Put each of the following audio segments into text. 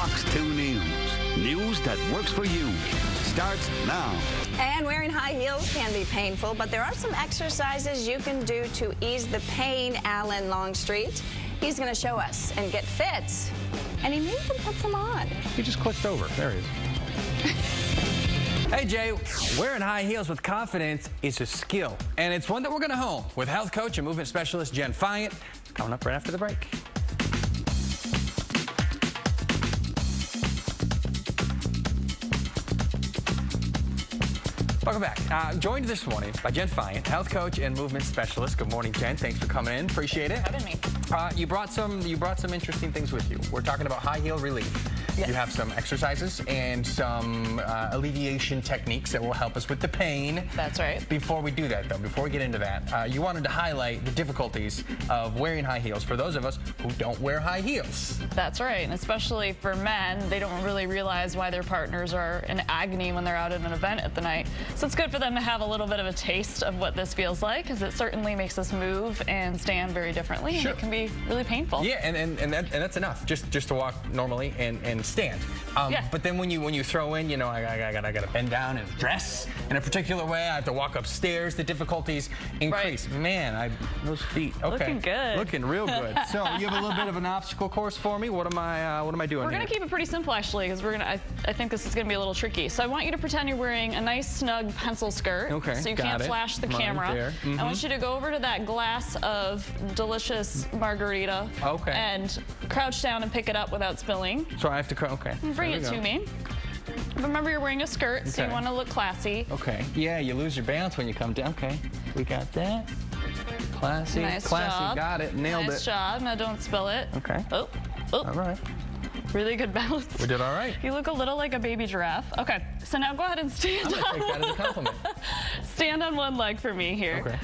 Fox 2 News. News that works for you. Starts now. And wearing high heels can be painful, but there are some exercises you can do to ease the pain. Alan Longstreet, he's going to show us and get fit. And he may even put some on. He just clicked over. There he is. Hey, Jay, wearing high heels with confidence is a skill, and it's one that we're going to hone with health coach and movement specialist Jen Fyant. Coming up right after the break. Welcome back. Joined this morning by Jen Fyant, health coach and movement specialist. Good morning, Jen. Thanks for coming in. Appreciate it. Having me. You brought some interesting things with you. We're talking about high heel relief. Yes. You have some exercises and some alleviation techniques that will help us with the pain. That's right. Before we do that, though, before we get into that, you wanted to highlight the difficulties of wearing high heels for those of us who don't wear high heels. That's right, and especially for men, they don't really realize why their partners are in agony when they're out at an event at the night. So it's good for them to have a little bit of a taste of what this feels like, because it certainly makes us move and stand very differently, Sure. and it can be really painful. Yeah, and that's enough, just to walk normally and stand. Yeah. But then when you throw in, you know, I gotta bend down and dress in a particular way. I have to walk upstairs. The difficulties increase. Right. Man, those feet. Okay. Looking good. Looking real good. So you have a little bit of an obstacle course for me. What am I doing? We're here? gonna keep it pretty simple, actually, because I think this is gonna be a little tricky. So I want you to pretend you're wearing a nice snug pencil skirt. Okay. So you got can't it. flash the Right camera. there. Mm-hmm. I want you to go over to that glass of delicious margarita. Okay. And crouch down and pick it up without spilling. So I have to. Okay. Bring it to me. Remember, you're wearing a skirt, so you want to look classy. Okay. Yeah, you lose your balance when you come down. Okay. We got that. Classy. Nice Classy. job. Got it. Nailed it. Nice job. Now don't spill it. Okay. Oh. All right. Really good balance. We did all right. You look a little like a baby giraffe. Okay. So now go ahead and stand. I'm gonna take that as a compliment. Stand on one leg for me here. Okay.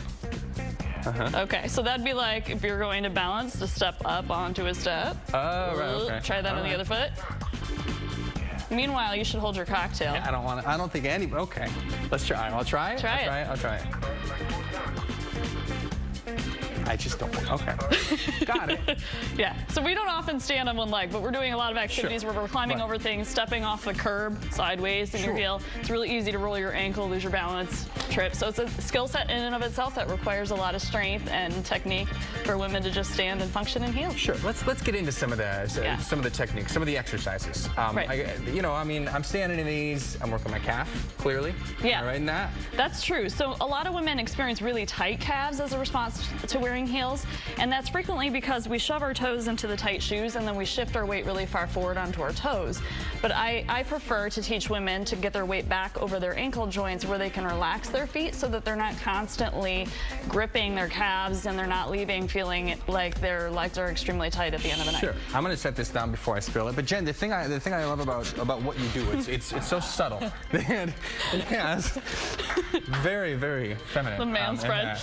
Okay, so that'd be like if you're going to balance to step up onto a step. Oh, right, okay. Try that on the other foot. Meanwhile, you should hold your cocktail. Yeah, I don't think any. Okay. Let's try. I'll try it. I'll try it. I just don't. Okay. Got it. Yeah. So we don't often stand on one leg, but we're doing a lot of activities where we're climbing over things, stepping off the curb sideways in your heel. It's really easy to roll your ankle, lose your balance, trip. So it's a skill set in and of itself that requires a lot of strength and technique for women to just stand and function in heels. Sure. Let's get into some of the techniques, some of the exercises. Right. I'm standing in these. I'm working my calf. Clearly. Yeah. Am I right in that? That's true. So a lot of women experience really tight calves as a response to wearing heels, and that's frequently because we shove our toes into the tight shoes and then we shift our weight really far forward onto our toes. But I prefer to teach women to get their weight back over their ankle joints where they can relax their feet so that they're not constantly gripping their calves and they're not leaving feeling like their legs are extremely tight at the end of the night. Sure. I'm going to set this down before I spill it. But Jen, the thing I love about what you do, it's so subtle. And, yeah, it's very, very feminine. The man spread.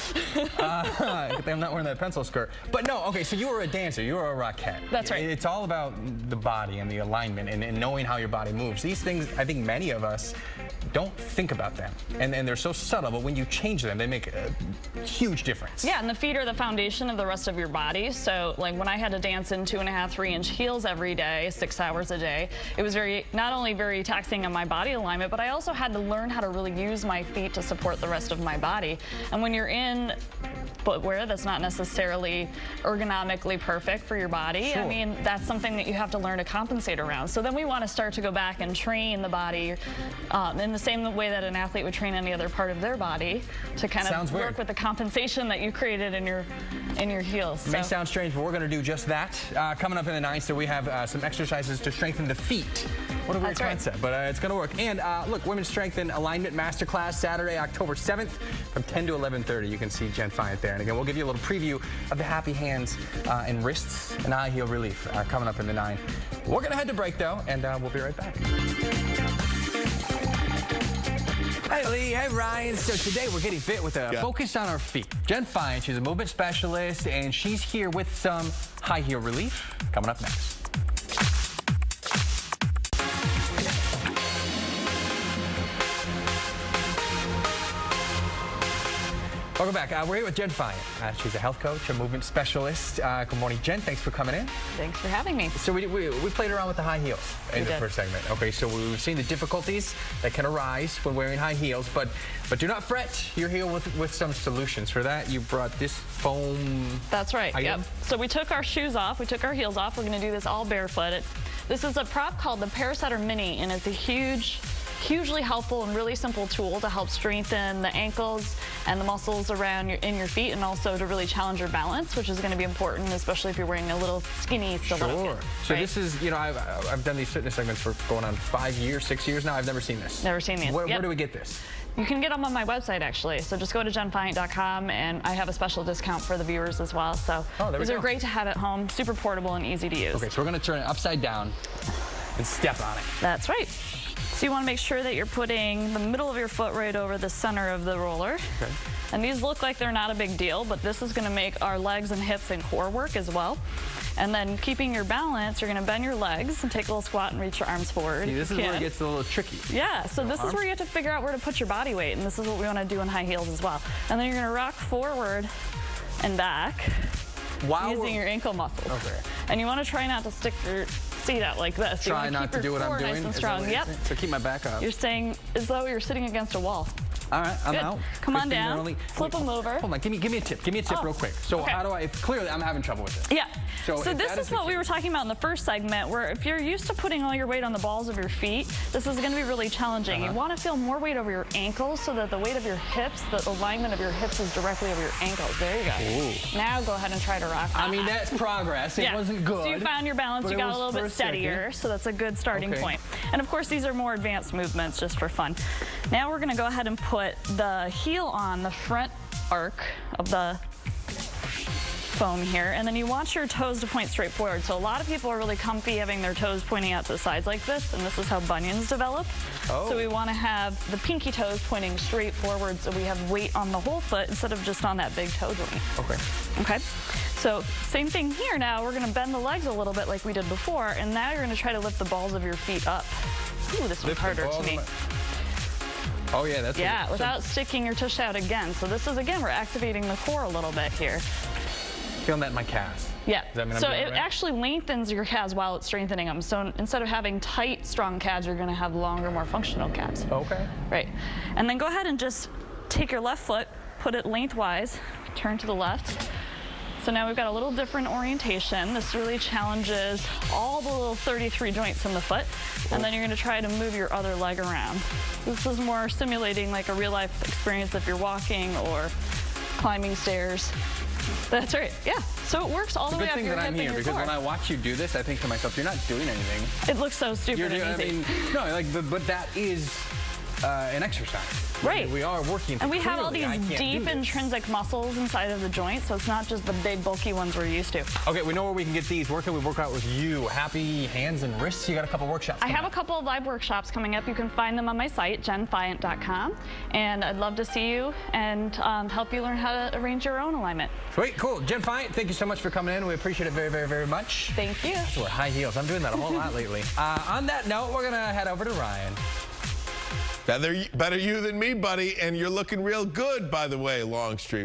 I'm not wearing that pencil skirt. But no, okay, so you were a dancer. You were a rockette. That's right. It's all about the body and the alignment and knowing how your body moves. These things, I think many of us don't think about them. And they're so subtle, but when you change them, they make a huge difference. Yeah, and the feet are the foundation of the rest of your body. So like when I had to dance in 2.5, 3-inch heels every day, 6 hours a day, it was not only very taxing on my body alignment, but I also had to learn how to really use my feet to support the rest of my body. And when you're in footwear that's not necessarily ergonomically perfect for your body, Sure. I mean, that's something that you have to learn to compensate around. So then we want to start to go back and train the body in the same way that an athlete would train any other part of their body to kind of work with the compensation that you created in your heels. It may sound strange, but we're going to do just that. Coming up in the 9th, so we have some exercises to strengthen the feet. What a weird concept, but it's going to work. And look, Women's Strength and Alignment Masterclass, Saturday, October 7th from 10 to 11:30. You can see Jen Fyant there. And again, we'll give you a little preview of the happy hands and wrists and high heel relief coming up in the 9. We're going to head to break, though, and we'll be right back. Hey Lee, hey Ryan. So today we're getting fit with a focus on our feet. Jen Fyant, she's a movement specialist, and she's here with some high heel relief coming up next. Welcome back. We're here with Jen Fine. She's a health coach, a movement specialist. Good morning, Jen. Thanks for coming in. Thanks for having me. So we played around with the high heels in the first segment. Okay, so we've seen the difficulties that can arise when wearing high heels, but do not fret. You're here with some solutions. For that, you brought this foam. That's right. Item. Yep. So we took our shoes off. We took our heels off. We're going to do this all barefoot. This is a prop called the Parasetter Mini, and it's a hugely helpful and really simple tool to help strengthen the ankles and the muscles around in your feet, and also to really challenge your balance, which is going to be important, especially if you're wearing a little skinny stiletto heel. Sure. So right? This is, you know, I've done these fitness segments for going on 5 years, 6 years now. I've never seen this. Never seen these. Where do we get this? You can get them on my website, actually. So just go to jenfiant.com, and I have a special discount for the viewers as well. So these are great to have at home, super portable and easy to use. Okay, so we're going to turn it upside down and step on it. That's right. So you want to make sure that you're putting the middle of your foot right over the center of the roller. Okay. And these look like they're not a big deal, but this is going to make our legs and hips and core work as well. And then keeping your balance, you're going to bend your legs and take a little squat and reach your arms forward. See, this is where it gets a little tricky. Yeah, so this is where you have to figure out where to put your body weight, and this is what we want to do in high heels as well. And then you're going to rock forward and back using your ankle muscles. Okay. And you want to try not to stick your seat out like this. Try not to do what I'm doing. Nice and strong. Yep. So keep my back up. You're staying as though you're sitting against a wall. All right, I'm out. Come on down. Flip them over. Hold on, give me a tip. Give me a tip real quick. So how do I? Clearly, I'm having trouble with this. Yeah. So this is what we were talking about in the first segment, where if you're used to putting all your weight on the balls of your feet, this is going to be really challenging. You want to feel more weight over your ankles so that the weight of your hips, the alignment of your hips is directly over your ankles. There you go. Ooh. Now go ahead and try to rock that. I mean, that's progress. It wasn't good. So you found your balance. You got a little bit steadier. So that's a good starting point. And of course, these are more advanced movements just for fun. Now we're going to go ahead and put the heel on the front arc of the foam here, and then you want your toes to point straight forward. So a lot of people are really comfy having their toes pointing out to the sides like this, and this is how bunions develop. So we want to have the pinky toes pointing straight forward, so we have weight on the whole foot instead of just on that big toe joint. Okay. So same thing here. Now we're going to bend the legs a little bit like we did before, and now you're going to try to lift the balls of your feet up. Ooh, this one's harder to me. Oh yeah, that's without sticking your tush out again. So this is, again, we're activating the core a little bit here. Feeling that in my calves. Yeah. Does that mean so it actually lengthens your calves while it's strengthening them. So instead of having tight, strong calves, you're going to have longer, more functional calves. Okay. Right. And then go ahead and just take your left foot, put it lengthwise, turn to the left. So now we've got a little different orientation. This really challenges all the little 33 joints in the foot. And then you're going to try to move your other leg around. This is more simulating like a real life experience if you're walking or climbing stairs. That's right. Yeah. So it works all the way up your hip and your core. It's a good thing that I'm here, because when I watch you do this, I think to myself, you're not doing anything. It looks so stupid and easy. I mean, no, but that is an exercise. Right. We are working. And we have all these deep intrinsic muscles inside of the joint, so it's not just the big bulky ones we're used to. Okay, we know where we can get these. Where can we work out with you? Happy hands and wrists? You got a couple workshops coming up. I have a couple of live workshops coming up. You can find them on my site, jenfiant.com. And I'd love to see you and help you learn how to arrange your own alignment. Sweet, cool. Jen Fiant, thank you so much for coming in. We appreciate it very, very, very much. Thank you. That's what high heels. I'm doing that a whole lot lately. On that note, we're going to head over to Ryan. Better you than me, buddy, and you're looking real good, by the way, Longstreet.